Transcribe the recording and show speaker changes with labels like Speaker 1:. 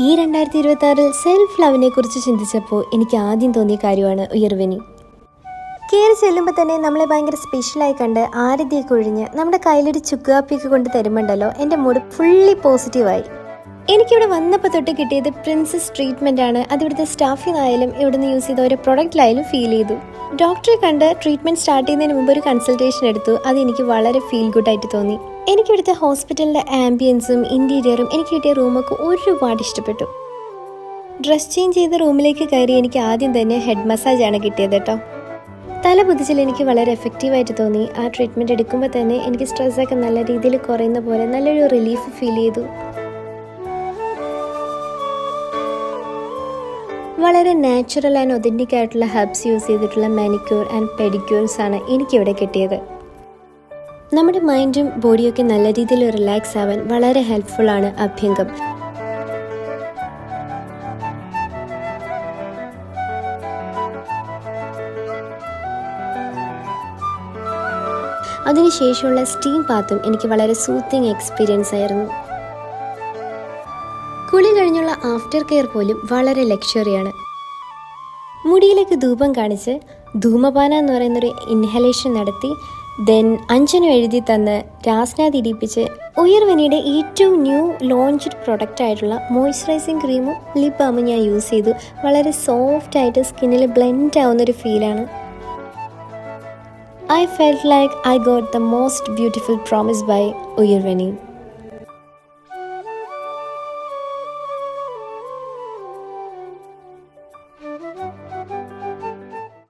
Speaker 1: ഈ 2026 സെൽഫ് ലവിനെ കുറിച്ച് ചിന്തിച്ചപ്പോൾ എനിക്ക് ആദ്യം തോന്നിയ കാര്യമാണ് ഉയർവിനി. കയറി ചെല്ലുമ്പോൾ തന്നെ നമ്മളെ ഭയങ്കര സ്പെഷ്യലായി കണ്ട് ആരതിയൊക്കെ ഒഴിഞ്ഞ് നമ്മുടെ കയ്യിലൊരു ചുക്കാപ്പിയൊക്കെ കൊണ്ട് തരുമ്പോണ്ടല്ലോ എൻ്റെ മൂഡ് ഫുള്ളി പോസിറ്റീവായി. എനിക്കിവിടെ വന്നപ്പോൾ തൊട്ട് കിട്ടിയത് പ്രിൻസസ് ട്രീറ്റ്മെൻ്റ് ആണ്. അതിവിടുത്തെ സ്റ്റാഫിനായാലും ഇവിടുന്ന് യൂസ് ചെയ്ത ഓരോ പ്രൊഡക്റ്റിലായാലും ഫീൽ ചെയ്തു. ഡോക്ടറെ കണ്ട് ട്രീറ്റ്മെൻറ്റ് സ്റ്റാർട്ട് ചെയ്യുന്നതിന് മുമ്പ് ഒരു കൺസൾട്ടേഷൻ എടുത്തു. അത് എനിക്ക് വളരെ ഫീൽ ഗുഡായിട്ട് തോന്നി. എനിക്കിവിടുത്തെ ഹോസ്പിറ്റലിൻ്റെ ആംബിയൻസും ഇൻറ്റീരിയറും എനിക്ക് കിട്ടിയ റൂമൊക്കെ ഒരുപാട് ഇഷ്ടപ്പെട്ടു. ഡ്രസ് ചേഞ്ച് ചെയ്ത റൂമിലേക്ക് കയറി എനിക്ക് ആദ്യം തന്നെ ഹെഡ് മസാജാണ് കിട്ടിയത് കേട്ടോ. തല പുതിച്ചിൽ എനിക്ക് വളരെ എഫക്റ്റീവായിട്ട് തോന്നി. ആ ട്രീറ്റ്മെൻറ്റ് എടുക്കുമ്പോൾ തന്നെ എനിക്ക് സ്ട്രെസ്സൊക്കെ നല്ല രീതിയിൽ കുറയുന്ന പോലെ നല്ലൊരു റിലീഫ് ഫീൽ ചെയ്തു. വളരെ നാച്ചുറൽ ആൻഡ് ഒതൻറ്റിക് ആയിട്ടുള്ള ഹെർബ്സ് യൂസ് ചെയ്തിട്ടുള്ള മാനിക്യൂർ ആൻഡ് പെഡിക്യൂർസ് ആണ് എനിക്കിവിടെ കിട്ടിയത്. നമ്മുടെ മൈൻഡും ബോഡിയൊക്കെ നല്ല രീതിയിൽ റിലാക്സ് ആവാൻ വളരെ ഹെൽപ്ഫുള്ളാണ് അഭ്യംഗം. അതിനുശേഷമുള്ള സ്റ്റീം ബാത്തും എനിക്ക് വളരെ സൂത്തിങ് എക്സ്പീരിയൻസ് ആയിരുന്നു. കുളി കഴിഞ്ഞുള്ള ആഫ്റ്റർ കെയർ പോലും വളരെ ലക്ഷറിയാണ്. മുടിയിലേക്ക് ധൂപം കാണിച്ച് ധൂമപാന എന്ന് പറയുന്നൊരു ഇൻഹലേഷൻ നടത്തി ദെൻ അഞ്ജനം എഴുതി തന്ന് രാസ്നാഥ് ഇടിപ്പിച്ച് ഉയർവനിയുടെ ഏറ്റവും ന്യൂ ലോഞ്ച്ഡ് പ്രൊഡക്റ്റ് ആയിട്ടുള്ള മോയ്സ്ചറൈസിങ് ക്രീമും ലിപ് ബാമും ഞാൻ യൂസ് ചെയ്തു. വളരെ സോഫ്റ്റ് ആയിട്ട് സ്കിന്നിൽ ബ്ലെൻഡ് ആവുന്നൊരു ഫീലാണ്. I felt like I got the most beautiful promise by Uyarvani.